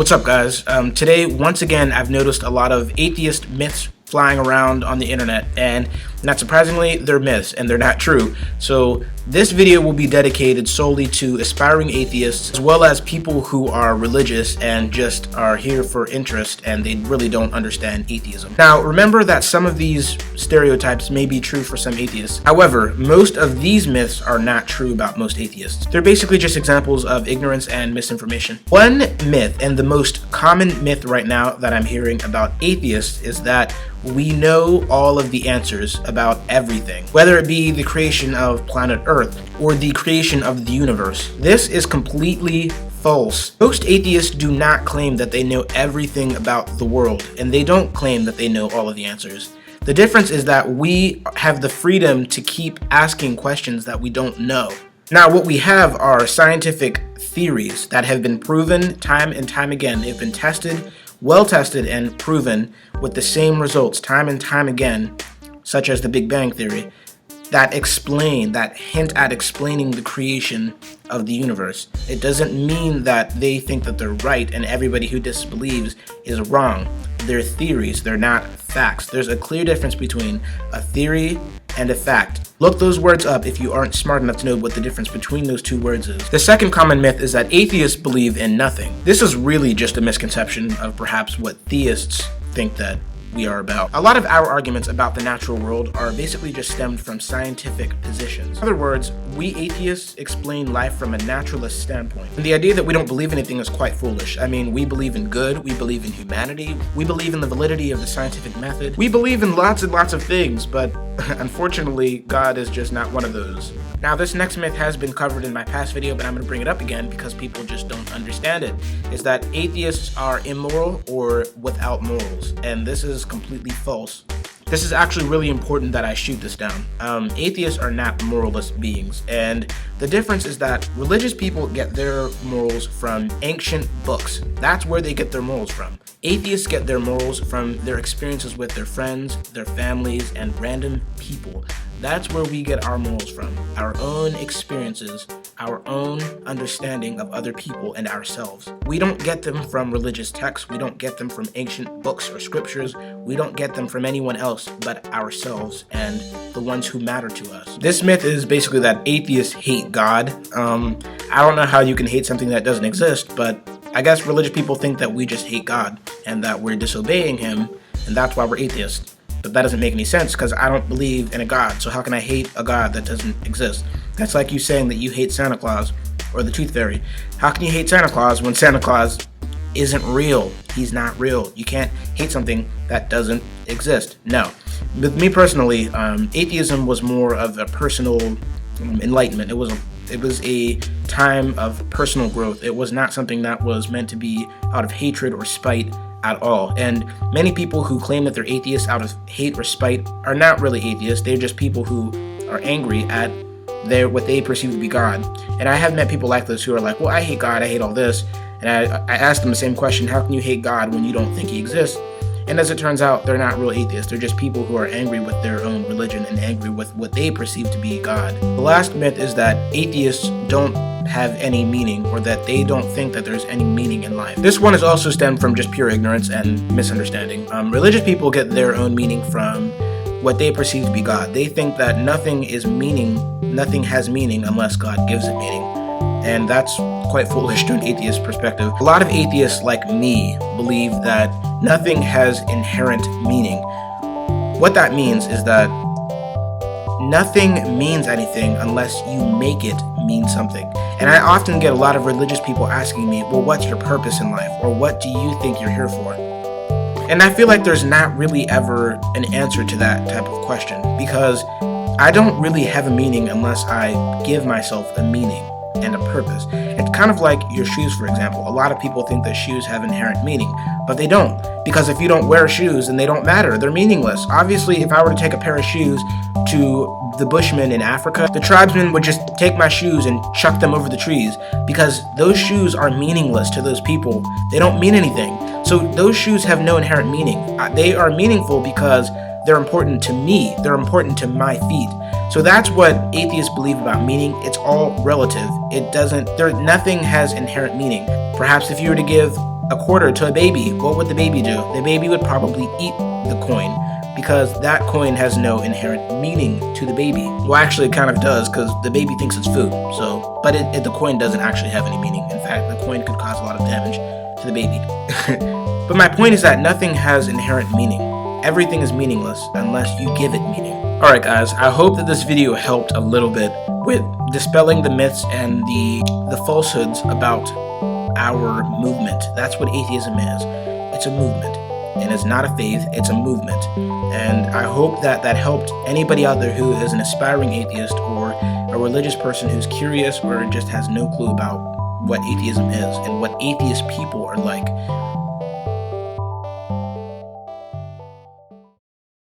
What's up, guys? Today, once again, I've noticed a lot of atheist myths flying around on the internet, and not surprisingly, they're myths and they're not true. So this video will be dedicated solely to aspiring atheists, as well as people who are religious and just are here for interest and they really don't understand atheism. Now, remember that some of these stereotypes may be true for some atheists. However, most of these myths are not true about most atheists. They're basically just examples of ignorance and misinformation. One myth, and the most common myth right now that I'm hearing about atheists, is that we know all of the answers about everything, whether it be the creation of planet Earth or the creation of the universe. This is completely false. Most atheists do not claim that they know everything about the world, and they don't claim that they know all of the answers. The difference is that we have the freedom to keep asking questions that we don't know. Now, what we have are scientific theories that have been proven time and time again. They've been tested, well tested, and proven with the same results time and time again, such as the Big Bang Theory, that hint at explaining the creation of the universe. It doesn't mean that they think that they're right and everybody who disbelieves is wrong. They're theories, they're not facts. There's a clear difference between a theory and a fact. Look those words up if you aren't smart enough to know what the difference between those two words is. The second common myth is that atheists believe in nothing. This is really just a misconception of perhaps what theists think that we are about. A lot of our arguments about the natural world are basically just stemmed from scientific positions. In other words, we atheists explain life from a naturalist standpoint. And the idea that we don't believe anything is quite foolish. I mean, we believe in good, we believe in humanity, we believe in the validity of the scientific method, we believe in lots and lots of things, but unfortunately, God is just not one of those. Now, this next myth has been covered in my past video, but I'm going to bring it up again because people just don't understand it. Is that atheists are immoral or without morals, and this is completely false. This is actually really important that I shoot this down. Atheists are not moralist beings, and the difference is that religious people get their morals from ancient books. That's where they get their morals from. Atheists get their morals from their experiences with their friends, their families, and random people. That's where we get our morals from. Our own experiences, our own understanding of other people and ourselves. We don't get them from religious texts. We don't get them from ancient books or scriptures. We don't get them from anyone else but ourselves and the ones who matter to us. This myth is basically that atheists hate God. I don't know how you can hate something that doesn't exist, but I guess religious people think that we just hate God and that we're disobeying him, and that's why we're atheists. But that doesn't make any sense because I don't believe in a God. So how can I hate a God that doesn't exist? That's like you saying that you hate Santa Claus or the Tooth Fairy. How can you hate Santa Claus when Santa Claus isn't real? He's not real. You can't hate something that doesn't exist. No. With me personally, atheism was more of a personal enlightenment. It was a time of personal growth. It was not something that was meant to be out of hatred or spite at all. And many people who claim that they're atheists out of hate or spite are not really atheists. They're just people who are angry at what they perceive to be God. And I have met people like this who are like, well, I hate God, I hate all this. And I ask them the same question, how can you hate God when you don't think he exists? And as it turns out, they're not real atheists. They're just people who are angry with their own religion and angry with what they perceive to be God. The last myth is that atheists don't have any meaning, or that they don't think that there's any meaning in life. This one is also stemmed from just pure ignorance and misunderstanding. Religious people get their own meaning from what they perceive to be God. They think that nothing has meaning unless God gives it meaning. And that's quite foolish to an atheist perspective. A lot of atheists like me believe that nothing has inherent meaning. What that means is that nothing means anything unless you make it mean something. And I often get a lot of religious people asking me, well, what's your purpose in life? Or what do you think you're here for? And I feel like there's not really ever an answer to that type of question, because I don't really have a meaning unless I give myself a meaning and a purpose. It's kind of like your shoes, for example. A lot of people think that shoes have inherent meaning, but they don't, because if you don't wear shoes, then they don't matter. They're meaningless. Obviously, if I were to take a pair of shoes to the Bushmen in Africa, the tribesmen would just take my shoes and chuck them over the trees, because those shoes are meaningless to those people. They don't mean anything. So those shoes have no inherent meaning. They are meaningful because they're important to me. They're important to my feet. So that's what atheists believe about meaning. It's all relative. Nothing has inherent meaning. Perhaps if you were to give a quarter to a baby, what would the baby do? The baby would probably eat the coin, because that coin has no inherent meaning to the baby. Well, actually it kind of does, because the baby thinks it's food. So, but the coin doesn't actually have any meaning. In fact, the coin could cause a lot of damage to the baby. But my point is that nothing has inherent meaning. Everything is meaningless unless you give it meaning. Alright guys, I hope that this video helped a little bit with dispelling the myths and the falsehoods about our movement. That's what atheism is. It's a movement. And it's not a faith, it's a movement. And I hope that that helped anybody out there who is an aspiring atheist or a religious person who's curious or just has no clue about what atheism is and what atheist people are like.